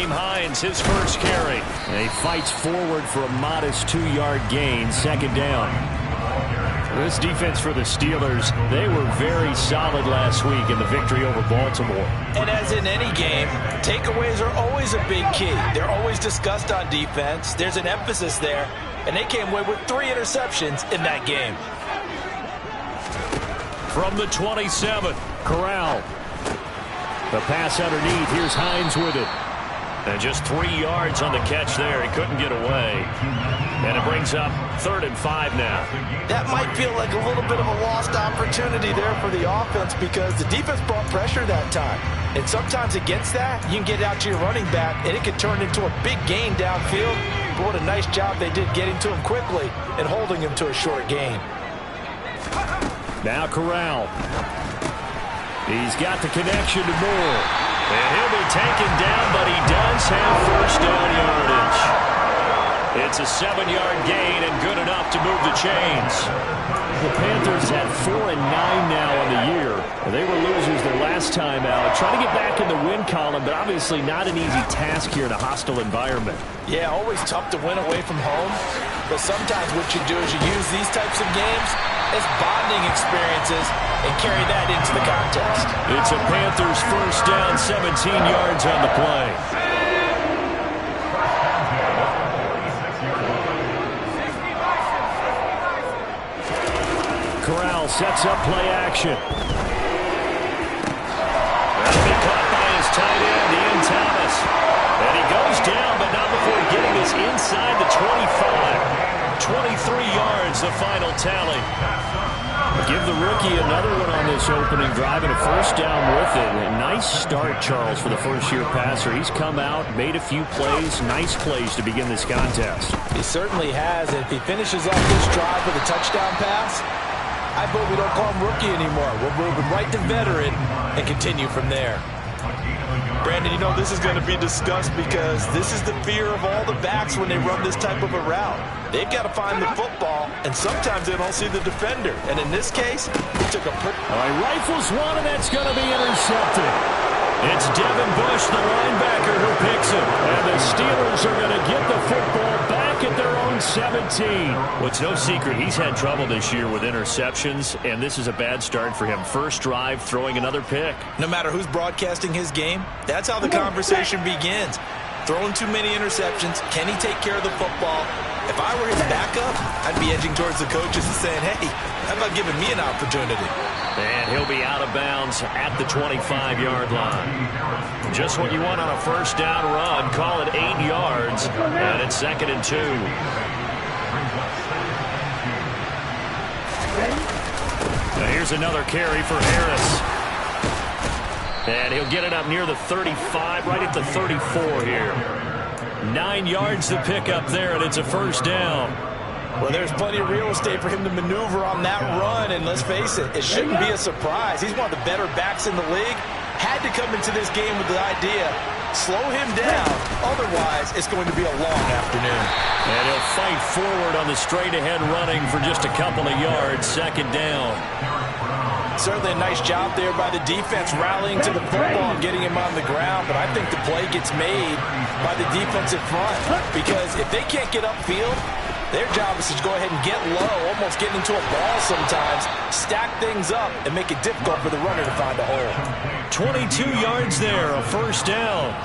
Nyheim Hines, his first carry. And he fights forward for a modest 2-yard gain, second down. This defense for the Steelers, they were very solid last week in the victory over Baltimore. And as in any game, takeaways are always a big key. They're always discussed on defense. There's an emphasis there, and they came away with 3 interceptions in that game. From the 27, Corral. The pass underneath. Here's Hines with it. And just 3 yards on the catch there. He couldn't get away. And it brings up 3rd and 5 now. That might feel like a little bit of a lost opportunity there for the offense because the defense brought pressure that time. And sometimes against that, you can get out to your running back, and it can turn into a big gain downfield. But what a nice job they did getting to him quickly and holding him to a short gain. Now Corral. He's got the connection to Moore. And he'll be taken down, but he does have first down yardage. It's a 7-yard gain and good enough to move the chains. The Panthers had 4-9 now on the year. They were losers their last time out. Trying to get back in the win column, but obviously not an easy task here in a hostile environment. Yeah, always tough to win away from home. But sometimes what you do is you use these types of games as bonding experiences and carry that into the contest. It's a Panthers first down, 17 yards on the play. Corral sets up play action. That'll be caught by his tight end, Ian Thomas. And he goes down, but not before getting this inside the 25. 23 yards, the final tally. Give the rookie another one on this opening drive and a first down with it. A nice start, Charles, for the first-year passer. He's come out, made a few plays, nice plays to begin this contest. He certainly has. And if he finishes off this drive with a touchdown pass, I vote we don't call him rookie anymore. We'll move him right to veteran and continue from there. Brandon, you know this is going to be discussed because this is the fear of all the backs when they run this type of a route. They've got to find the football, and sometimes they don't see the defender. And in this case, he took a... rifles one, and that's going to be intercepted. It's Devin Bush, the linebacker, who picks him. And the Steelers are going to get the football back at their own 17. Well, it's no secret he's had trouble this year with interceptions, and this is a bad start for him. First drive, throwing another pick. No matter who's broadcasting his game, that's how the conversation begins. Throwing too many interceptions, can he take care of the football? If I were his backup, I'd be edging towards the coaches and saying, hey, how about giving me an opportunity? And he'll be out of bounds at the 25-yard line. Just what you want on a first down run. Call it 8 yards, and it's 2nd and 2. Now here's another carry for Harris. And he'll get it up near the 35, right at the 34 here. 9 yards to pick up there, and it's a first down. Well, there's plenty of real estate for him to maneuver on that run, and let's face it, it shouldn't be a surprise. He's one of the better backs in the league. Had to come into this game with the idea, slow him down, otherwise it's going to be a long afternoon. And he'll fight forward on the straight-ahead running for just a couple of yards, 2nd down. Certainly a nice job there by the defense rallying to the football and getting him on the ground, but I think the play gets made by the defensive front because if they can't get upfield, their job is to go ahead and get low, almost get into a ball sometimes, stack things up, and make it difficult for the runner to find a hole. 22 yards there, a first down.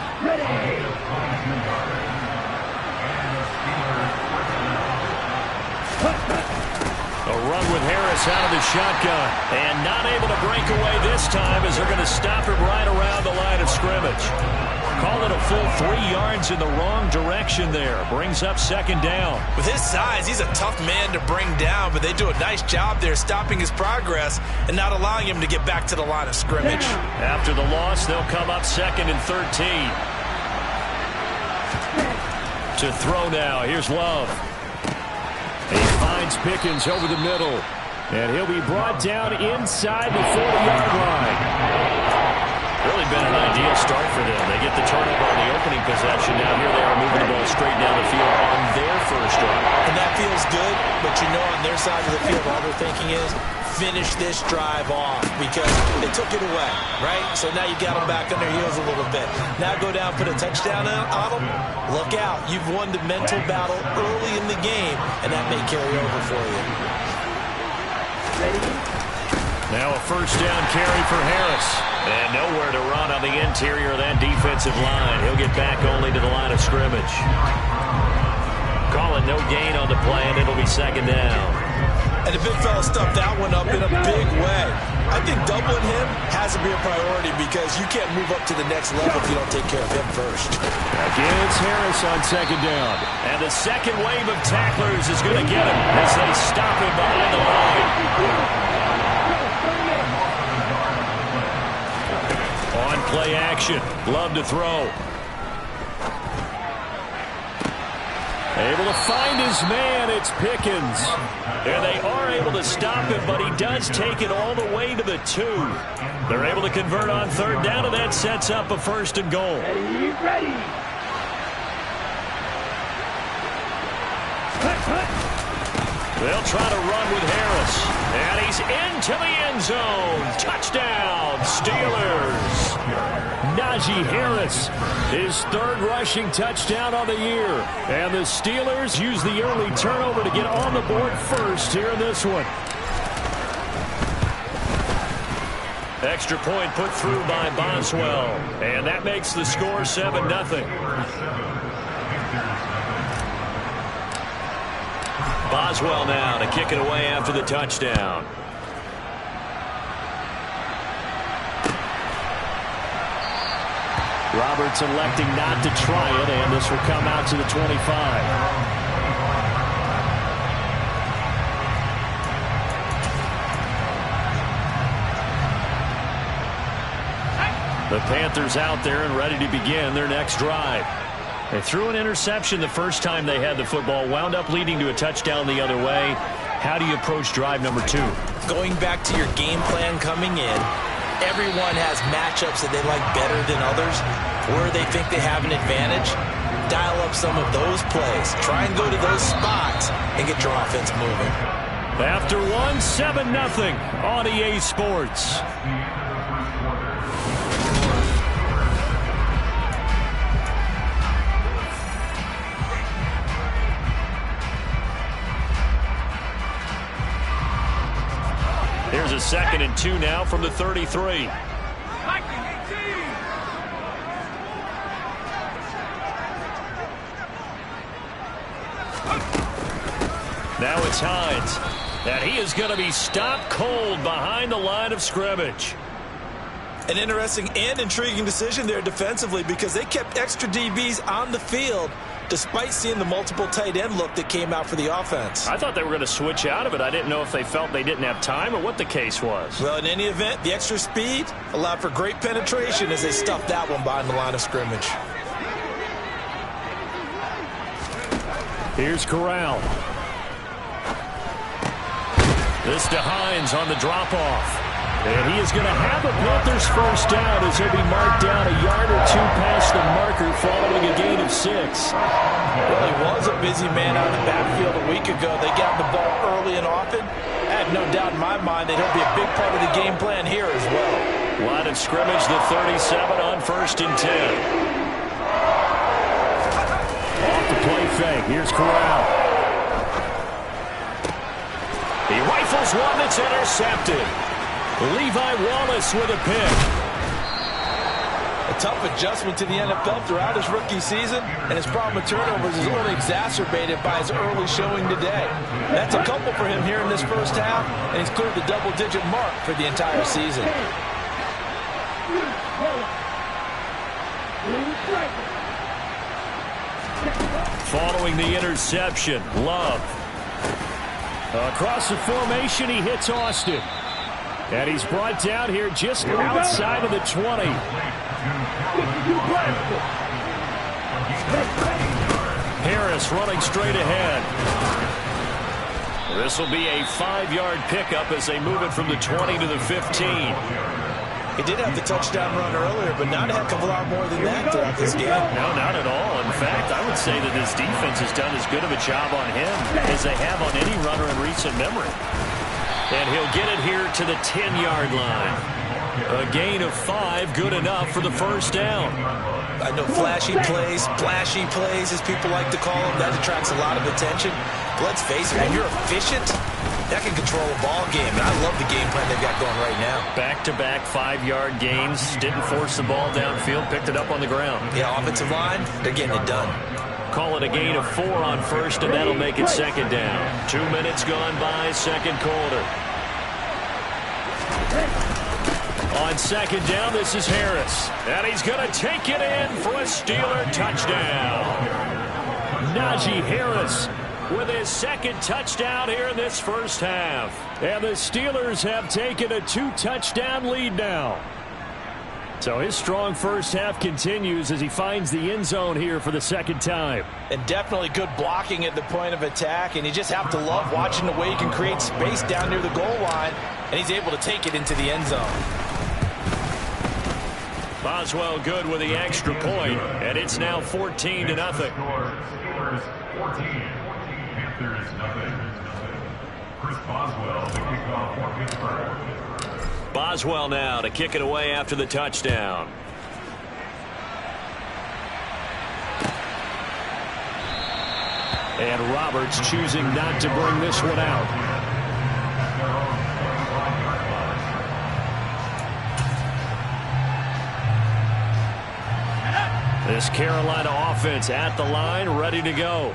A run with Harris out of the shotgun. And not able to break away this time as they're going to stop him right around the line of scrimmage. Call it a full 3 yards in the wrong direction there. Brings up 2nd down. With his size, he's a tough man to bring down, but they do a nice job there stopping his progress and not allowing him to get back to the line of scrimmage. After the loss, they'll come up 2nd and 13. To throw now. Here's Love. He finds Pickens over the middle. And he'll be brought down inside the 40-yard line. Really been an ideal start for them. They get the turnover on the opening possession. Now here they are moving the ball straight down the field on their first drive. And that feels good, but you know on their side of the field all they're thinking is finish this drive off because they took it away, right? So now you got them back on their heels a little bit. Now go down, put a touchdown on them. Look out. You've won the mental battle early in the game, and that may carry over for you. Now a first down carry for Harris. And nowhere to run on the interior of that defensive line. He'll get back only to the line of scrimmage. Call it no gain on the play, and it'll be second down. And the big fella stuffed that one up in a big way. I think doubling him has to be a priority because you can't move up to the next level if you don't take care of him first. Again, it's Harris on second down. And the second wave of tacklers is going to get him as they stop him behind the line. On play action. Love to throw. Able to find his man. It's Pickens. And they are able to stop him, but he does take it all the way to the 2. They're able to convert on third down, and that sets up a first and goal. Ready. They'll try to run with Harris. And he's into the end zone. Touchdown, Steelers. Najee Harris, his third rushing touchdown on the year. And the Steelers use the early turnover to get on the board first here in this one. Extra point put through by Boswell. And that makes the score 7-0. Boswell now to kick it away after the touchdown. Roberts electing not to try it, and this will come out to the 25. The Panthers out there and ready to begin their next drive. They threw an interception the first time they had the football, wound up leading to a touchdown the other way. How do you approach drive number 2? Going back to your game plan coming in, everyone has matchups that they like better than others, where they think they have an advantage. Dial up some of those plays. Try and go to those spots and get your offense moving. After 7-0 on EA Sports. Here's a 2nd and 2 now from the 33. Now it's Hines. And he is going to be stopped cold behind the line of scrimmage. An interesting and intriguing decision there defensively because they kept extra DBs on the field despite seeing the multiple tight end look that came out for the offense. I thought they were going to switch out of it. I didn't know if they felt they didn't have time or what the case was. Well, in any event, the extra speed allowed for great penetration as they stuffed that one behind the line of scrimmage. Here's Corral. This to Hines on the drop-off. And he is going to have a Panthers first down as he'll be marked down a yard or 2 past the marker following a gain of 6. Well, he was a busy man out of the backfield a week ago. They got the ball early and often. I have no doubt in my mind that he'll be a big part of the game plan here as well. Line of scrimmage, the 37 on 1st and 10. Off the play fake. Here's Corral. He rifles one that's intercepted. Levi Wallace with a pick. A tough adjustment to the NFL throughout his rookie season, and his problem with turnovers is only exacerbated by his early showing today. That's a couple for him here in this first half, and he's cleared the double-digit mark for the entire season. Following the interception, Love. Across the formation, he hits Austin. And he's brought down here just outside of the 20. Harris running straight ahead. This will be a 5-yard pickup as they move it from the 20 to the 15. He did have the touchdown run earlier, but not a heck of a lot more than that throughout this game. No, not at all. In fact, I would say that this defense has done as good of a job on him as they have on any runner in recent memory. And he'll get it here to the 10-yard line. A gain of 5, good enough for the first down. I know flashy plays, as people like to call them, that attracts a lot of attention. But let's face it, when you're efficient, that can control a ball game. And I love the game plan they've got going right now. Back-to-back 5-yard gains. Didn't force the ball downfield. Picked it up on the ground. Yeah, offensive line, they're getting it done. Call it a gain of 4 on first, and that'll make it second down. 2 minutes gone by, second quarter. On second down, this is Harris. And he's going to take it in for a Steeler touchdown. Najee Harris with his second touchdown here in this first half. And the Steelers have taken a 2-touchdown lead now. So his strong first half continues as he finds the end zone here for the second time. And definitely good blocking at the point of attack. And you just have to love watching the way he can create space down near the goal line. And he's able to take it into the end zone. Boswell good with the extra point, and it's now 14-0. Boswell now to kick it away after the touchdown. And Roberts choosing not to bring this one out. This Carolina offense at the line, ready to go.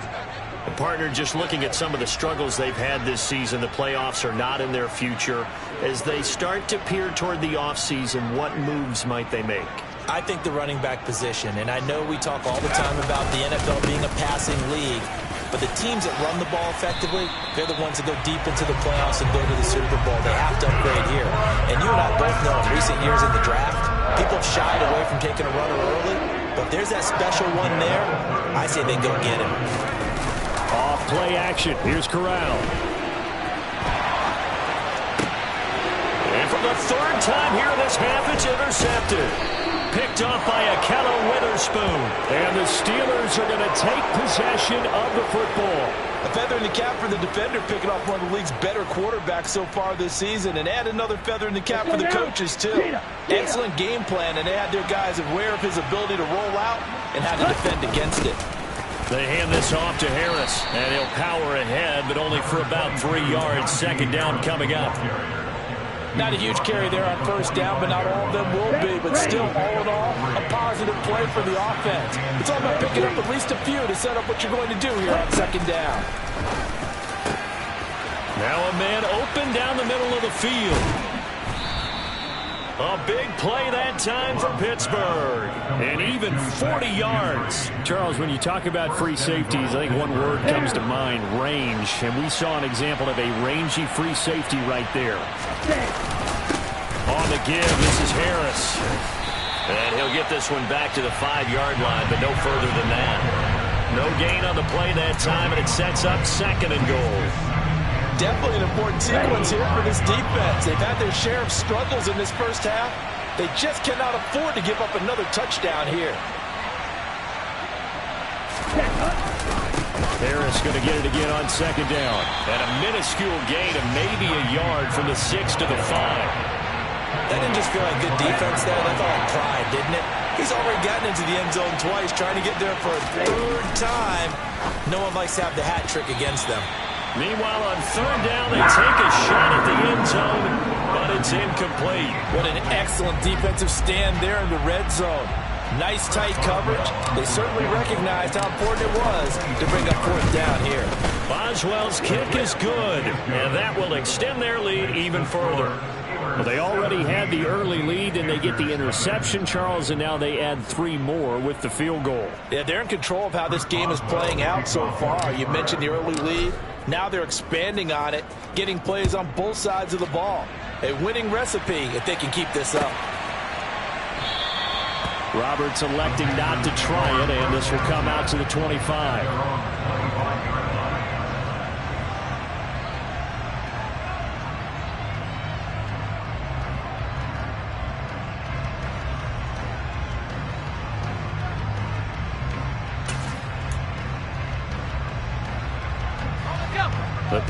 The partner just looking at some of the struggles they've had this season. The playoffs are not in their future. As they start to peer toward the offseason, what moves might they make? I think the running back position, and I know we talk all the time about the NFL being a passing league, but the teams that run the ball effectively, they're the ones that go deep into the playoffs and go to the Super Bowl. They have to upgrade here. And you and I both know in recent years in the draft, people have shied away from taking a runner early. But if there's that special one there, I say they go get him. Off play action. Here's Corral. And for the third time here in this half, it's intercepted. Picked off by Akello Witherspoon. And the Steelers are going to take possession of the football. A feather in the cap for the defender, picking off one of the league's better quarterbacks so far this season, and add another feather in the cap for the coaches, too. Excellent game plan, and they had their guys aware of his ability to roll out and how to defend against it. They hand this off to Harris, and he'll power ahead, but only for about 3 yards. Second down coming up. Not a huge carry there on first down, but not all of them will be. But still, all in all, a positive play for the offense. It's all about picking up at least a few to set up what you're going to do here on second down. Now a man open down the middle of the field. A big play that time for Pittsburgh. And even 40 yards. Charles, when you talk about free safeties, I think one word comes to mind, range. And we saw an example of a rangy free safety right there. On the give, this is Harris. And he'll get this one back to the 5-yard line, but no further than that. No gain on the play that time, and it sets up second and goal. Definitely an important sequence here for this defense. They've had their share of struggles in this first half. They just cannot afford to give up another touchdown here. Harris going to get it again on second down. And a minuscule gain of maybe a yard from the 6 to the 5. That didn't just feel like good defense there. That felt like pride, didn't it? He's already gotten into the end zone twice, trying to get there for a third time. No one likes to have the hat trick against them. Meanwhile, on third down, they take a shot at the end zone, but it's incomplete. What an excellent defensive stand there in the red zone. Nice tight coverage. They certainly recognized how important it was to bring up fourth down here. Boswell's kick is good, and that will extend their lead even further. Well, they already had the early lead, and they get the interception, Charles, and now they add 3 more with the field goal. Yeah, they're in control of how this game is playing out so far. You mentioned the early lead. Now they're expanding on it, getting plays on both sides of the ball. A winning recipe if they can keep this up. Roberts electing not to try it, and this will come out to the 25.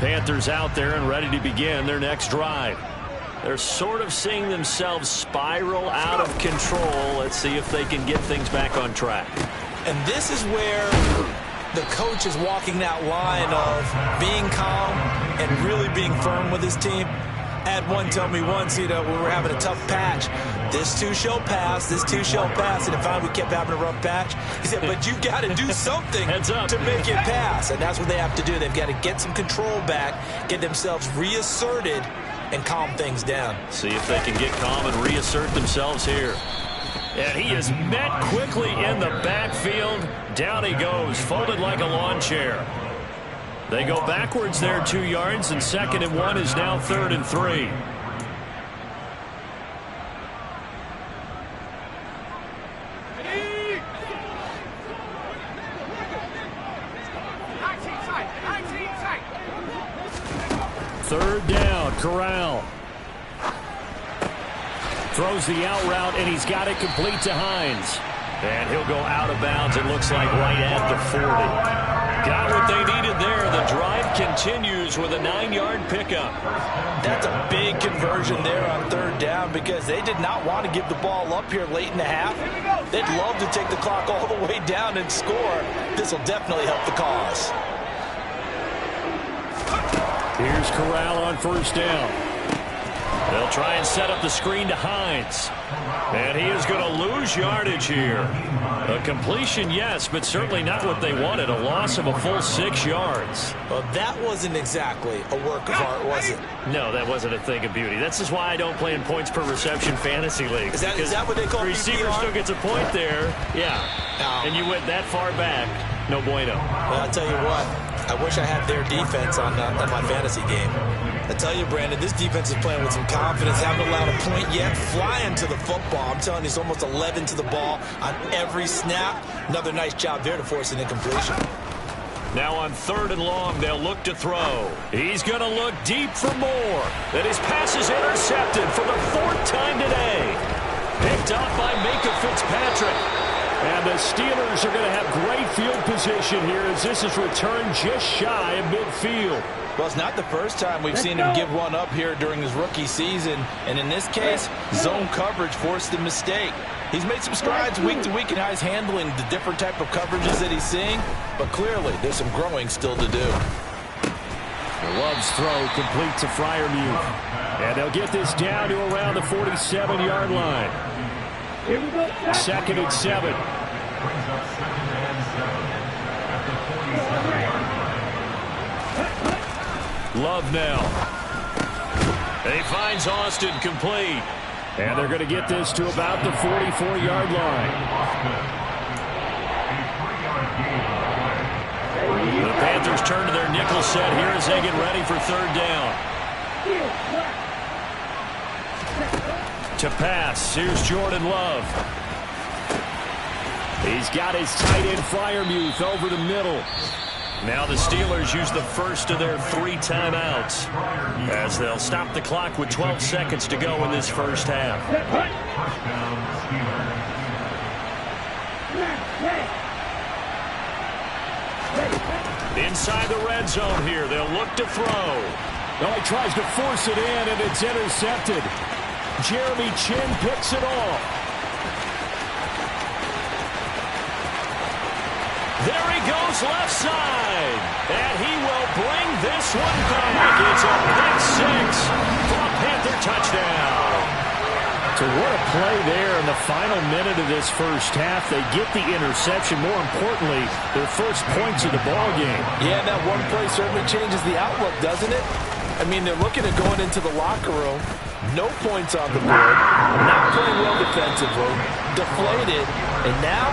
Panthers out there and ready to begin their next drive. They're sort of seeing themselves spiral out of control. Let's see if they can get things back on track. And this is where the coach is walking that line of being calm and really being firm with his team. I had one tell me once, we were having a tough patch. This too shall pass, this too shall pass. And finally we kept having a rough patch. He said, but you got to do something to make it pass. And that's what they have to do. They've got to get some control back, get themselves reasserted, and calm things down. See if they can get calm and reassert themselves here. And he is met quickly in the backfield. Down he goes, folded like a lawn chair. They go backwards there 2 yards, and 2nd and 1 is now 3rd and 3. Third down, Corral. Throws the out route, and he's got it complete to Hines. And he'll go out of bounds, it looks like right at the 40. Got what they needed there. The drive continues with a 9-yard pickup. That's a big conversion there on 3rd down because they did not want to give the ball up here late in the half. They'd love to take the clock all the way down and score. This will definitely help the cause. Here's Corral on 1st down. They'll try and set up the screen to Hines. And he is going to lose yardage here. A completion, yes, but certainly not what they wanted. A loss of a full 6 yards. Well, that wasn't exactly a work of art, was it? No, that wasn't a thing of beauty. This is why I don't play in points per reception fantasy league. Is that what they call receiver PPR? still gets a point there. Yeah. And you went that far back. No bueno. Well, I'll tell you what. I wish I had their defense on my fantasy game. I tell you, Brandon, this defense is playing with some confidence. Haven't allowed a point yet. Flying to the football. I'm telling you, it's almost 11 to the ball on every snap. Another nice job there to force an incompletion. Now on 3rd and long, they'll look to throw. He's going to look deep for more. And his pass is intercepted for the 4th time today. Picked off by Micah Fitzpatrick. And the Steelers are going to have great field position here as this is returned just shy of midfield. Well, it's not the first time we've seen him give one up here during his rookie season. And in this case, zone coverage forced the mistake. He's made some strides week to week in how he's handling the different type of coverages that he's seeing. But clearly, there's some growing still to do. Love's throw complete to Freiermuth. And they'll get this down to around the 47-yard line. 2nd and 7. Love now. And he finds Austin complete. And they're going to get this to about the 44-yard line. The Panthers turn to their nickel set here as they get ready for 3rd down. To pass, here's Jordan Love. He's got his tight end Freiermuth over the middle. Now the Steelers use the first of their 3 timeouts as they'll stop the clock with 12 seconds to go in this first half. Inside the red zone here, they'll look to throw. Oh, he tries to force it in, and it's intercepted. Jeremy Chin picks it off. There he goes left side. And he will bring this one back. It's a pick 6 for a Panther touchdown. So what a play there in the final minute of this first half. They get the interception. More importantly, their first points of the ball game. Yeah, that one play certainly changes the outlook, doesn't it? I mean, they're looking at going into the locker room. No points on the board. Not playing well defensively. Deflated. And now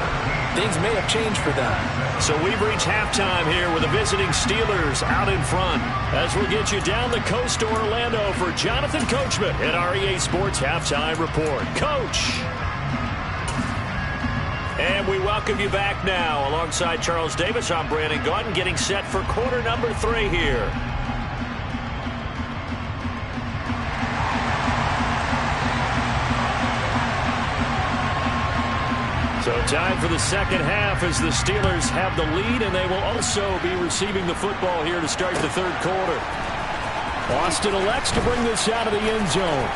things may have changed for them. So we've reached halftime here with the visiting Steelers out in front. As we'll get you down the coast to Orlando for Jonathan Coachman at our EA Sports Halftime Report. Coach! And we welcome you back now. Alongside Charles Davis, I'm Brandon Gaudin, getting set for quarter number 3 here. So time for the second half as the Steelers have the lead, and they will also be receiving the football here to start the 3rd quarter. Austin elects to bring this out of the end zone.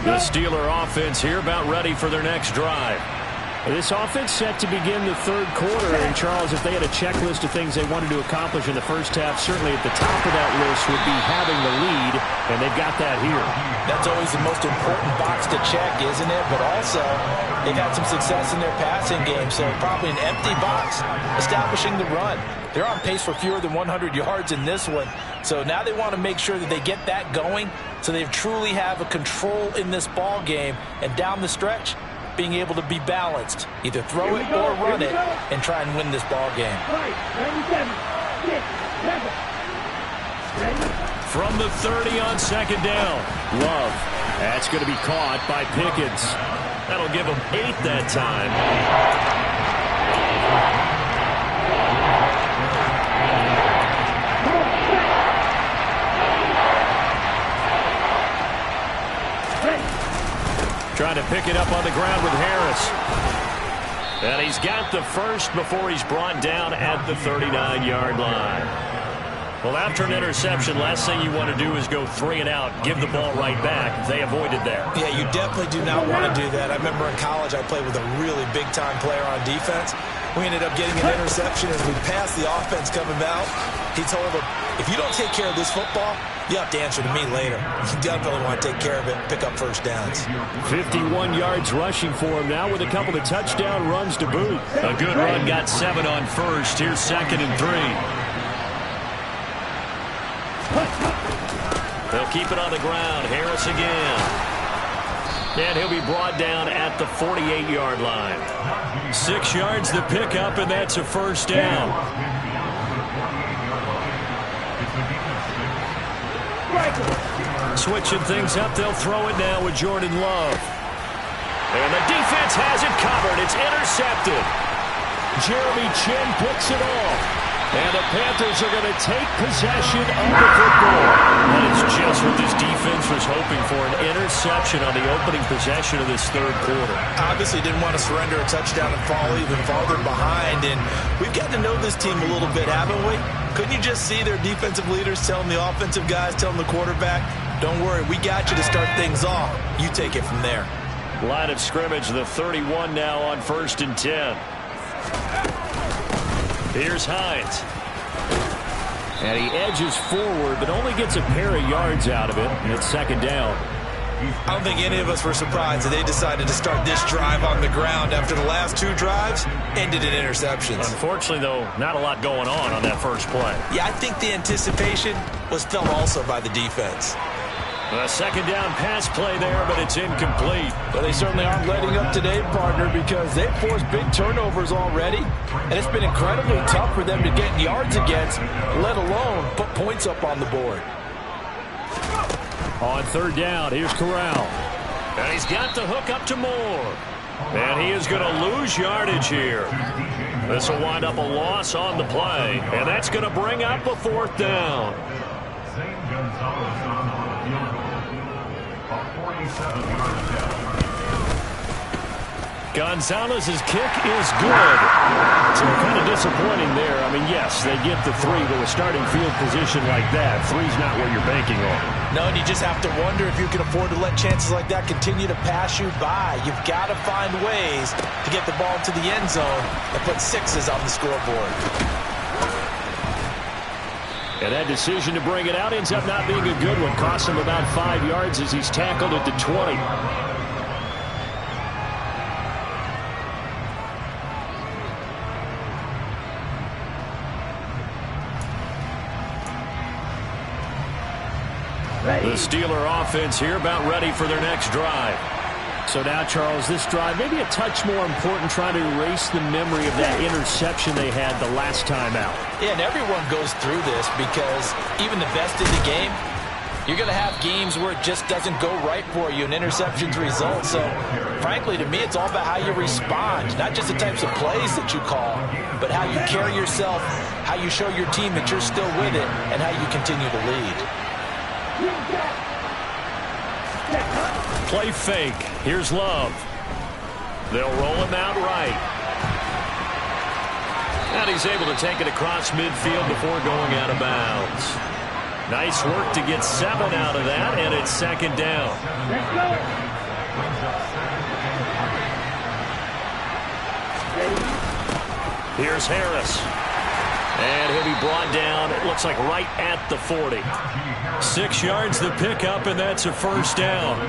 The Steeler offense here about ready for their next drive. This offense set to begin the third quarter. And, Charles, if they had a checklist of things they wanted to accomplish in the first half, certainly at the top of that list would be having the lead, and they've got that here. That's always the most important box to check, isn't it? But also, they've had some success in their passing game, so probably an empty box establishing the run. They're on pace for fewer than 100 yards in this one, so now they want to make sure that they get that going so they truly have a control in this ball game, and down the stretch, being able to be balanced. Either throw it or run it and try and win this ball game. From the 30 on second down. Love. That's going to be caught by Pickens. That'll give them 8 that time. Trying to pick it up on the ground with Harris. And he's got the first before he's brought down at the 39-yard line. Well, after an interception, last thing you want to do is go 3 and out, give the ball right back. They avoided that. Yeah, you definitely do not want to do that. I remember in college I played with a really big-time player on defense. We ended up getting an interception as we passed the offense coming out. He told him, if you don't take care of this football, you have to answer to me later. You definitely want to take care of it and pick up first downs. 51 yards rushing for him now with a couple of touchdown runs to boot. A good run, got 7 on first. Here's 2nd and 3. They'll keep it on the ground. Harris again. And he'll be brought down at the 48-yard line. 6 yards the pickup, and that's a first down. Switching things up, they'll throw it now with Jordan Love. And the defense has it covered. It's intercepted. Jeremy Chin picks it off. And the Panthers are going to take possession of the football. That is just what this defense was hoping for, an interception on the opening possession of this third quarter. Obviously didn't want to surrender a touchdown and fall even farther behind. And we've gotten to know this team a little bit, haven't we? Couldn't you just see their defensive leaders telling the offensive guys, telling the quarterback, don't worry, we got you to start things off. You take it from there. Line of scrimmage, the 31 now on 1st and 10. Here's Hines. And he edges forward, but only gets a pair of yards out of it. And it's 2nd down. I don't think any of us were surprised that they decided to start this drive on the ground after the last 2 drives ended in interceptions. Unfortunately, though, not a lot going on that first play. Yeah, I think the anticipation was felt also by the defense. A 2nd down pass play there, but it's incomplete. But they certainly aren't letting up today, partner, because they've forced big turnovers already. And it's been incredibly tough for them to get yards against, let alone put points up on the board. On 3rd down, here's Corral. And he's got the hook up to Moore. And he is going to lose yardage here. This will wind up a loss on the play. And that's going to bring up a 4th down. Gonzalez's kick is good. So kind of disappointing there. I mean, yes, they get the 3, but with starting field position like that, 3's not what you're banking on. No, and you just have to wonder if you can afford to let chances like that continue to pass you by. You've got to find ways to get the ball to the end zone and put 6s on the scoreboard. And that decision to bring it out ends up not being a good one. Costs him about 5 yards as he's tackled at the 20. The Steeler offense here about ready for their next drive. So now, Charles, this drive maybe a touch more important, trying to erase the memory of that interception they had the last time out. Yeah, and everyone goes through this because even the best in the game, you're going to have games where it just doesn't go right for you and interceptions result. So, frankly, to me, it's all about how you respond, not just the types of plays that you call, but how you carry yourself, how you show your team that you're still with it, and how you continue to lead. play fake. Here's Love. They'll roll him out right. And he's able to take it across midfield before going out of bounds. Nice work to get 7 out of that, and it's second down. Here's Harris. And he'll be brought down, it looks like right at the 40. 6 yards the pickup, and that's a first down.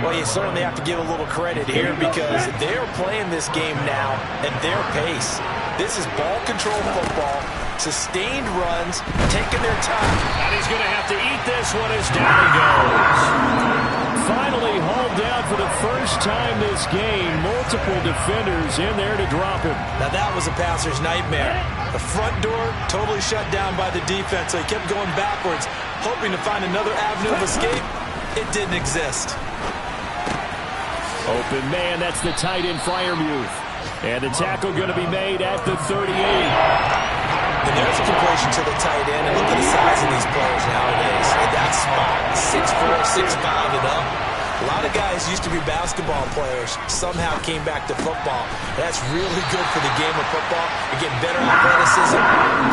Well, you certainly have to give a little credit here because they're playing this game now at their pace. This is ball control football, sustained runs, taking their time. And he's going to have to eat this one as down he goes. Finally hauled down for the first time this game. Multiple defenders in there to drop him. Now that was a passer's nightmare. The front door totally shut down by the defense, so he kept going backwards, hoping to find another avenue of escape. It didn't exist. Open man, that's the tight end Freiermuth. And the tackle going to be made at the 38. And there's a completion to the tight end. And look at the size of these players nowadays. At that spot, 6'4", 6'5", and up. A lot of guys used to be basketball players, somehow came back to football. That's really good for the game of football. You get better athleticism,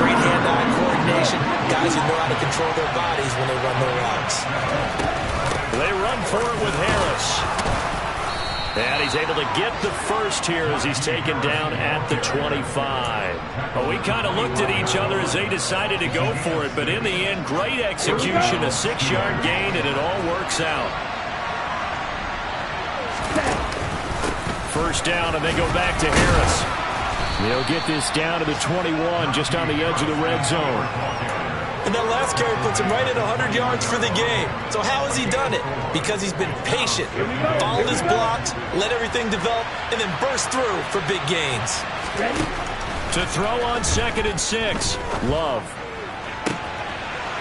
great hand-eye coordination, guys who know how to control their bodies when they run their routes. They run for it with Harris. And he's able to get the first here as he's taken down at the 25. Well, we kind of looked at each other as they decided to go for it, but in the end, great execution, a 6-yard gain, and it all works out. First down, and they go back to Harris. They'll get this down to the 21, just on the edge of the red zone. And that last carry puts him right at 100 yards for the game. So how has he done it? Because he's been patient, followed his blocks, let everything develop, and then burst through for big gains. To throw on 2nd and 6. Love.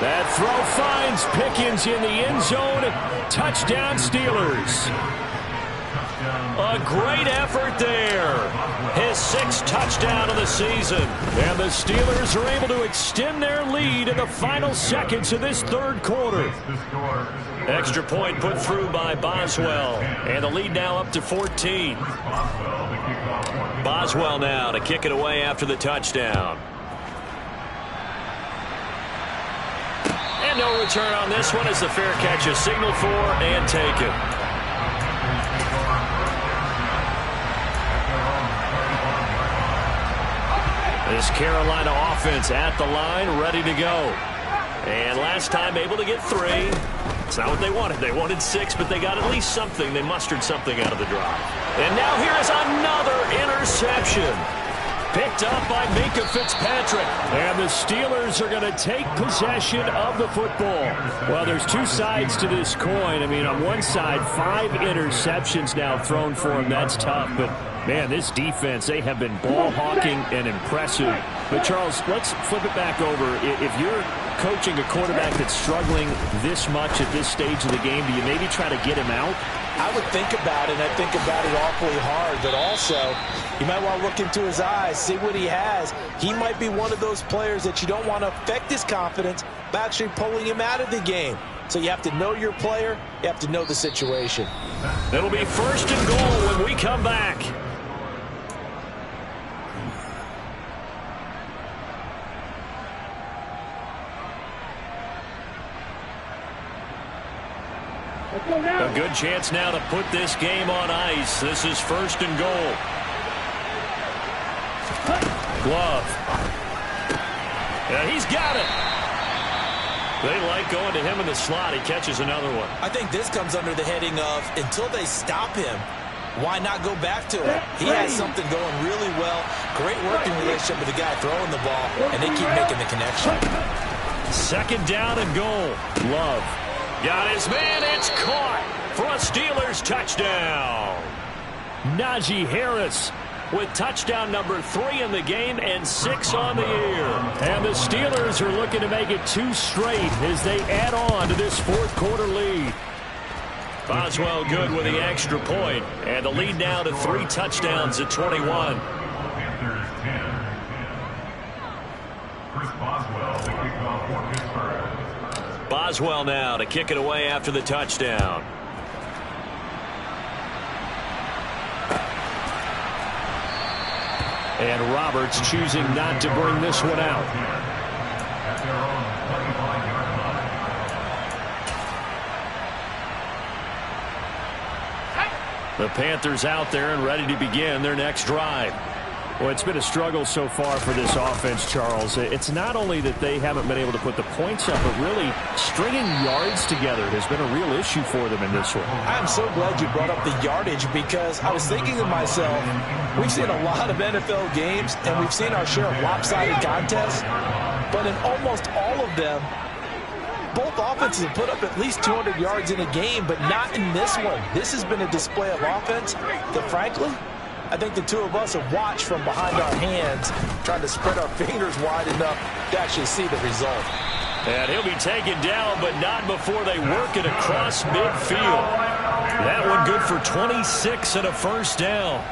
That throw finds Pickens in the end zone. Touchdown Steelers. A great effort there. His 6th touchdown of the season. And the Steelers are able to extend their lead in the final seconds of this third quarter. Extra point put through by Boswell. And the lead now up to 14. Boswell now to kick it away after the touchdown. And no return on this one as the fair catch is signaled for and taken. This Carolina offense at the line, ready to go. And last time able to get 3. It's not what they wanted. They wanted 6, but they got at least something. They mustered something out of the drive. And now here is another interception. Picked up by Minkah Fitzpatrick. And the Steelers are going to take possession of the football. Well, there's 2 sides to this coin. I mean, on one side, 5 interceptions now thrown for him. That's tough, but man, this defense, they have been ball hawking and impressive. But, Charles, let's flip it back over. If you're coaching a quarterback that's struggling this much at this stage of the game, do you maybe try to get him out? I would think about it, and I think about it awfully hard. But also, you might want to look into his eyes, see what he has. He might be one of those players that you don't want to affect his confidence by actually pulling him out of the game. So you have to know your player. You have to know the situation. It'll be 1st and goal when we come back. A good chance now to put this game on ice. This is 1st and goal. Glove. Yeah, he's got it. They like going to him in the slot. He catches another one. I think this comes under the heading of until they stop him, why not go back to it? He has something going really well. Great working relationship with the guy throwing the ball, and they keep making the connection. 2nd down and goal. Love. Got his man. It's caught for a Steelers touchdown. Najee Harris with touchdown number 3 in the game and 6 on the year. And the Steelers are looking to make it 2 straight as they add on to this 4th quarter lead. Boswell good with the extra point, and the lead now to 3 touchdowns at 21. Boswell now to kick it away after the touchdown. And Roberts choosing not to bring this one out. The Panthers out there and ready to begin their next drive. Well, it's been a struggle so far for this offense, Charles. It's not only that they haven't been able to put the points up, but really stringing yards together has been a real issue for them in this one. I'm so glad you brought up the yardage, because I was thinking to myself, we've seen a lot of NFL games, and we've seen our share of lopsided contests, but in almost all of them, both offenses have put up at least 200 yards in a game, but not in this one. This has been a display of offense that, frankly, I think the two of us have watched from behind our hands, trying to spread our fingers wide enough to actually see the result. And he'll be taken down, but not before they work it across midfield. That one good for 26 and a first down.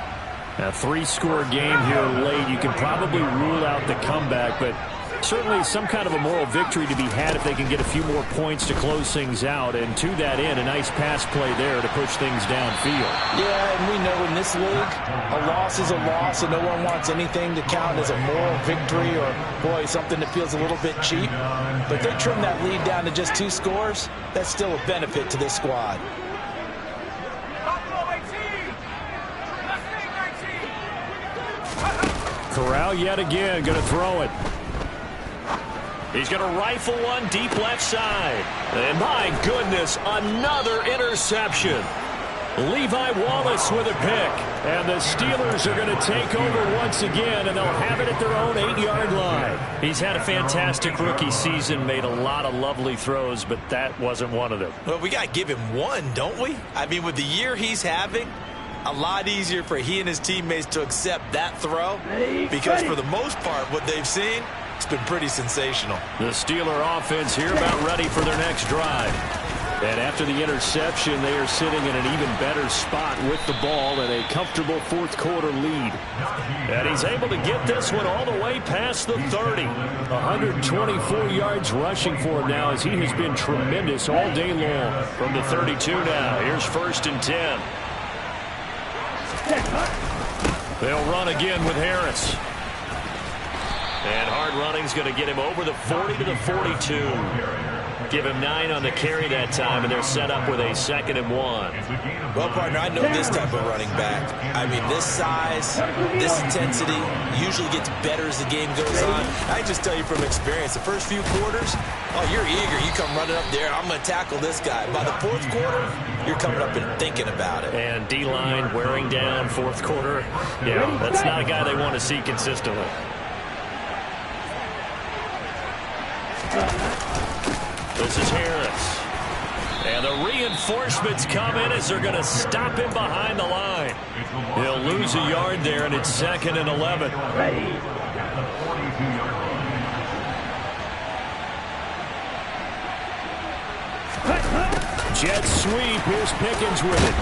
A three-score game here late. You can probably rule out the comeback, but certainly some kind of a moral victory to be had if they can get a few more points to close things out. And to that end, a nice pass play there to push things downfield. Yeah, and we know in this league, a loss is a loss, and no one wants anything to count as a moral victory or, boy, something that feels a little bit cheap. But they trim that lead down to just 2 scores. That's still a benefit to this squad. Corral yet again, going to throw it. He's going to rifle one deep left side. And my goodness, another interception. Levi Wallace with a pick. And the Steelers are going to take over once again, and they'll have it at their own 8-yard line. He's had a fantastic rookie season, made a lot of lovely throws, but that wasn't one of them. Well, we got to give him one, don't we? I mean, with the year he's having, a lot easier for he and his teammates to accept that throw, because for the most part, what they've seen, it's been pretty sensational. The Steeler offense here about ready for their next drive. And after the interception, they are sitting in an even better spot with the ball and a comfortable fourth-quarter lead. And he's able to get this one all the way past the 30. 124 yards rushing for him now, as he has been tremendous all day long. From the 32 now, here's 1st and 10. They'll run again with Harris. And hard running's going to get him over the 40 to the 42. Give him 9 on the carry that time, and they're set up with a 2nd and 1. Well, partner, I know this type of running back. I mean, this size, this intensity usually gets better as the game goes on. I just tell you from experience, the first few quarters, oh, you're eager. You come running up there, I'm going to tackle this guy. By the 4th quarter, you're coming up and thinking about it. And D-line wearing down 4th quarter. Yeah, that's not a guy they want to see consistently. This is Harris. And the reinforcements come in as they're going to stop him behind the line. He'll lose a yard there, and it's 2nd and 11. Jet sweep. Here's Pickens with it.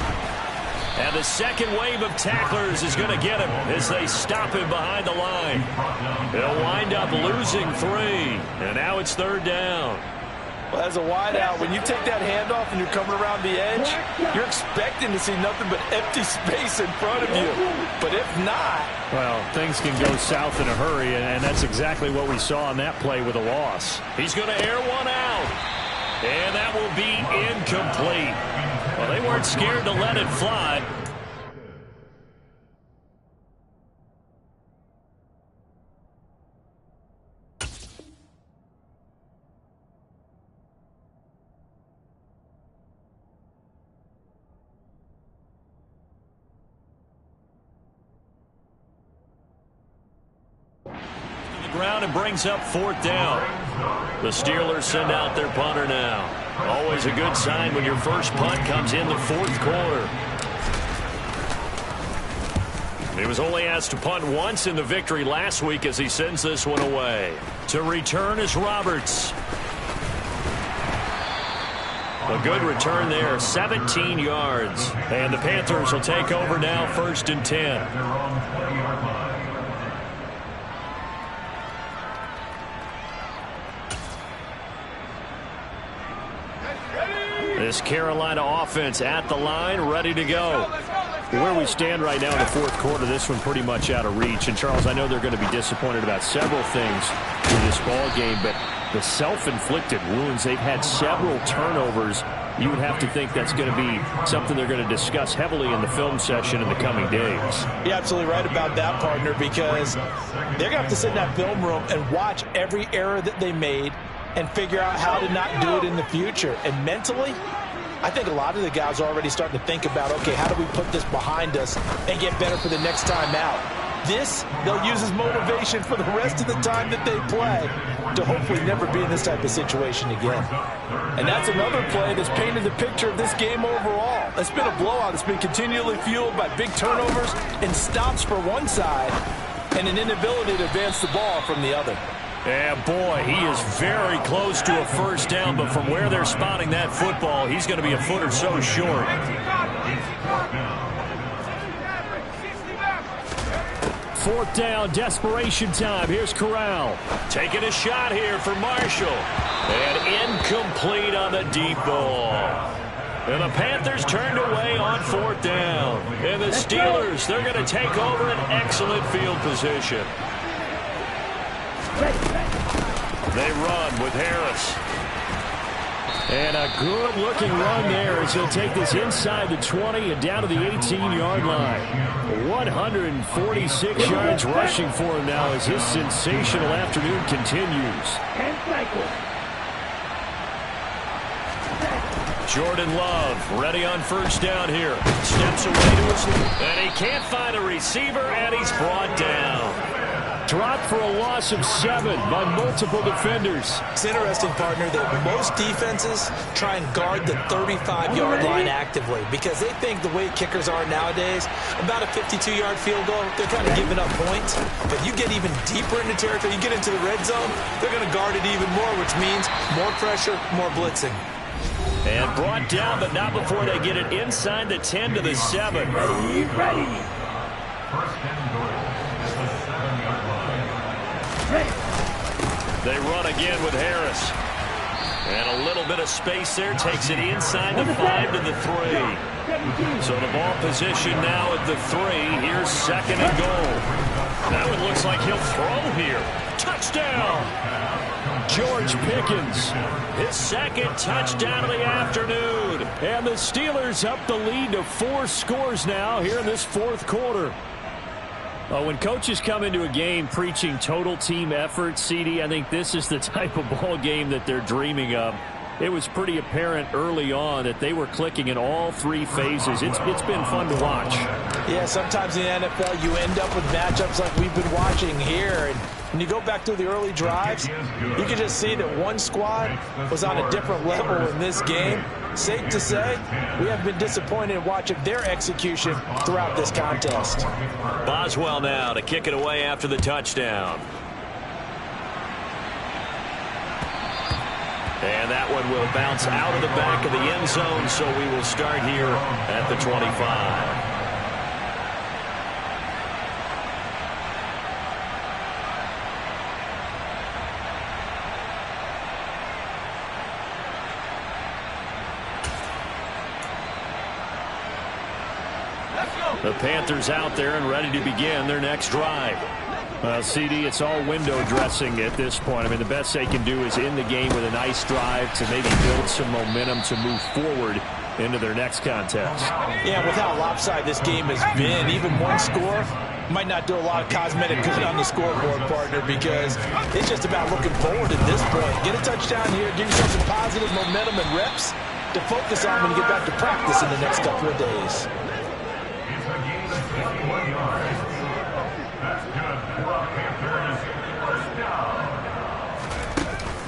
And the second wave of tacklers is going to get him as they stop him behind the line. They'll wind up losing 3. And now it's 3rd down. Well, as a wideout, when you take that handoff and you're coming around the edge, you're expecting to see nothing but empty space in front of you. But if not... Well, things can go south in a hurry, and that's exactly what we saw on that play with a loss. He's going to air one out. And that will be incomplete. Well, they weren't scared to let it fly. Ground and brings up 4th down. The Steelers send out their punter now. Always a good sign when your first punt comes in the 4th quarter. He was only asked to punt once in the victory last week as he sends this one away. To return is Roberts. A good return there, 17 yards. And the Panthers will take over now, 1st and 10. This Carolina offense at the line, ready to go. Where we stand right now in the fourth quarter, this one pretty much out of reach. And, Charles, I know they're going to be disappointed about several things in this ball game, but the self-inflicted wounds, they've had several turnovers. You would have to think that's going to be something they're going to discuss heavily in the film session in the coming days. You're absolutely right about that, partner, because they're going to have to sit in that film room and watch every error that they made and figure out how to not do it in the future. And mentally, I think a lot of the guys are already starting to think about, okay, how do we put this behind us and get better for the next time out? This, they'll use as motivation for the rest of the time that they play to hopefully never be in this type of situation again. And that's another play that's painted the picture of this game overall. It's been a blowout. It's been continually fueled by big turnovers and stops for one side and an inability to advance the ball from the other. And boy, he is very close to a first down, but from where they're spotting that football, he's going to be a foot or so short. Fourth down, desperation time. Here's Corral. Taking a shot here for Marshall. And incomplete on the deep ball. And the Panthers turned away on fourth down. And the Steelers, they're going to take over an excellent field position. They run with Harris. And a good-looking run there as he'll take this inside the 20 and down to the 18-yard line. 146 yards rushing for him now as his sensational afternoon continues. Jordan Love ready on first down here. Steps away to his left. And he can't find a receiver, and he's brought down. Dropped for a loss of 7 by multiple defenders. It's interesting, partner, that most defenses try and guard the 35-yard line actively because they think the way kickers are nowadays, about a 52-yard field goal, they're kind of giving up points. But you get even deeper into territory, you get into the red zone, they're going to guard it even more, which means more pressure, more blitzing. And brought down, but not before they get it inside the 10 to the 7. Ready. They run again with Harris. And a little bit of space there. Takes it inside the 5 to the 3. So the ball position now at the 3. Here's second and goal. That one looks like he'll throw here. Touchdown! George Pickens. His second touchdown of the afternoon. And the Steelers up the lead to 4 scores now here in this fourth quarter. When coaches come into a game preaching total team effort, CD, I think this is the type of ball game that they're dreaming of. It was pretty apparent early on that they were clicking in all 3 phases. It's been fun to watch. Yeah, sometimes in the NFL you end up with matchups like we've been watching here. And when you go back to the early drives, you can just see that one squad was on a different level in this game. Safe to say, we have been disappointed in watching their execution throughout this contest. Boswell now to kick it away after the touchdown. And that one will bounce out of the back of the end zone, so we will start here at the 25. The Panthers out there and ready to begin their next drive. Well, CD, it's all window dressing at this point. I mean, the best they can do is in the game with a nice drive to maybe build some momentum to move forward into their next contest. Yeah, with how lopsided this game has been, even one score might not do a lot of cosmetic good on the scoreboard, partner, because it's just about looking forward at this point. Get a touchdown here, give yourself some positive momentum and reps to focus on when you get back to practice in the next couple of days.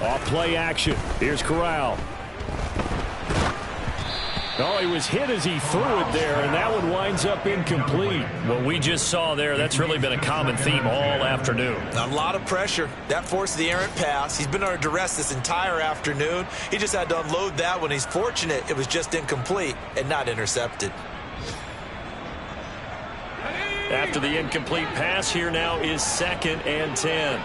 Off play action. Here's Corral. Oh, he was hit as he threw it there, and that one winds up incomplete. What we just saw there, that's really been a common theme all afternoon. A lot of pressure. That forced the errant pass. He's been under duress this entire afternoon. He just had to unload that one. He's fortunate it was just incomplete and not intercepted. After the incomplete pass, here now is 2nd and 10.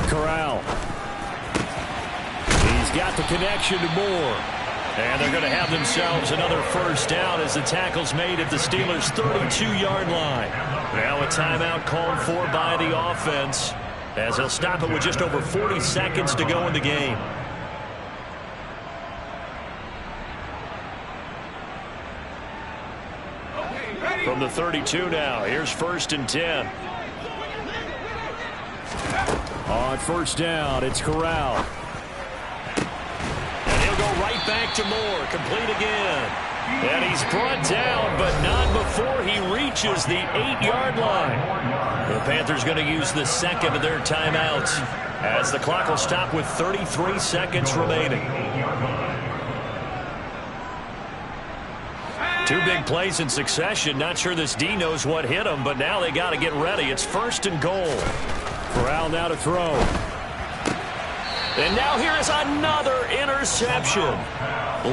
Corral. got the connection to Moore. And they're going to have themselves another first down as the tackle's made at the Steelers' 32-yard line. Now a timeout called for by the offense as they'll stop it with just over 40 seconds to go in the game. From the 32 now, here's 1st and 10. On first down, it's Corral. And he'll go right back to Moore, complete again. And he's brought down, but not before he reaches the 8-yard line. The Panthers going to use the second of their timeouts as the clock will stop with 33 seconds remaining. Two big plays in succession. Not sure this D knows what hit him, but now they got to get ready. It's 1st and goal. Corral now to throw. And now here is another interception.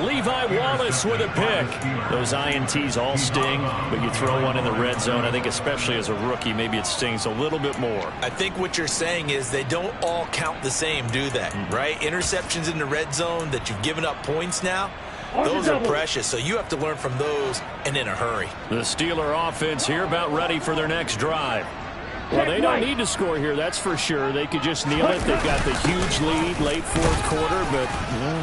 Levi Wallace with a pick. Those INTs all sting, but you throw one in the red zone. I think especially as a rookie, maybe it stings a little bit more. I think what you're saying is they don't all count the same, do they? Right? Interceptions in the red zone that you've given up points now, those are precious, so you have to learn from those and in a hurry. The Steeler offense here about ready for their next drive. Well, they don't need to score here, that's for sure. They could just kneel it. They've got the huge lead late fourth quarter, but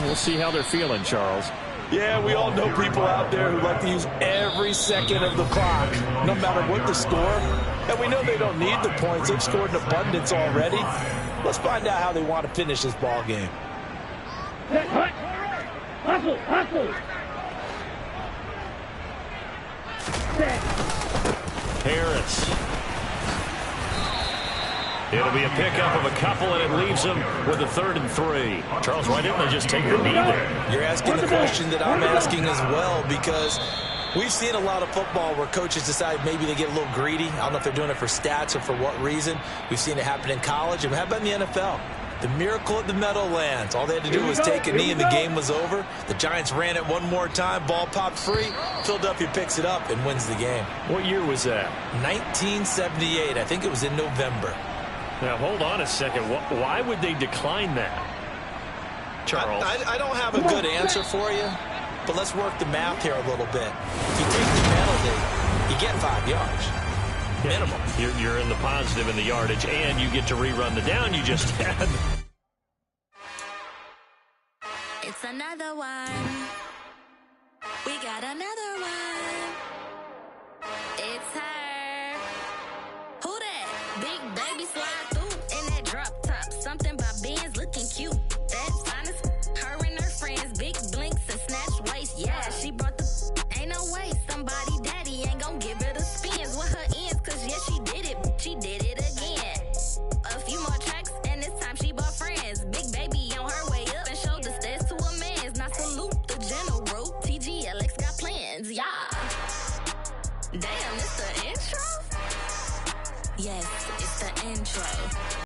we'll see how they're feeling, Charles. Yeah, we all know people out there who like to use every second of the clock, no matter what the score. And we know they don't need the points. They've scored in abundance already. Let's find out how they want to finish this ball game. Harris. It'll be a pickup of a couple, and it leaves them with a 3rd and 3. Charles, why didn't they just take the knee there? You're asking the question that I'm asking as well, because we've seen a lot of football where coaches decide maybe they get a little greedy. I don't know if they're doing it for stats or for what reason. We've seen it happen in college, and how about in the NFL? The miracle at the Meadowlands. All they had to do was take a knee, and the game was over. The Giants ran it one more time. Ball popped free. Philadelphia picks it up and wins the game. What year was that? 1978. I think it was in November. Now, hold on a second. Why would they decline that? Charles? I don't have a good answer for you, but let's work the math here a little bit. If you take the penalty, you get 5 yards. Minimum. You're in the positive in the yardage, and you get to rerun the down you just had. It's another one. We got another one. It's her. Who that? Big baby slide through in that drop top. Something by Benz looking cute. That's finest. Her and her friends, big blinks and snatch waist. Yeah, she brought the. Ain't no way somebody daddy ain't gonna give her the spins with her ends. Cause yeah, she did it. She did it again. A few more tracks and this time she bought friends. Big baby on her way up and showed the stairs to a man's. Now salute the general. TGLX got plans. Yeah. Damn, it's the intro? Yes, it's the intro.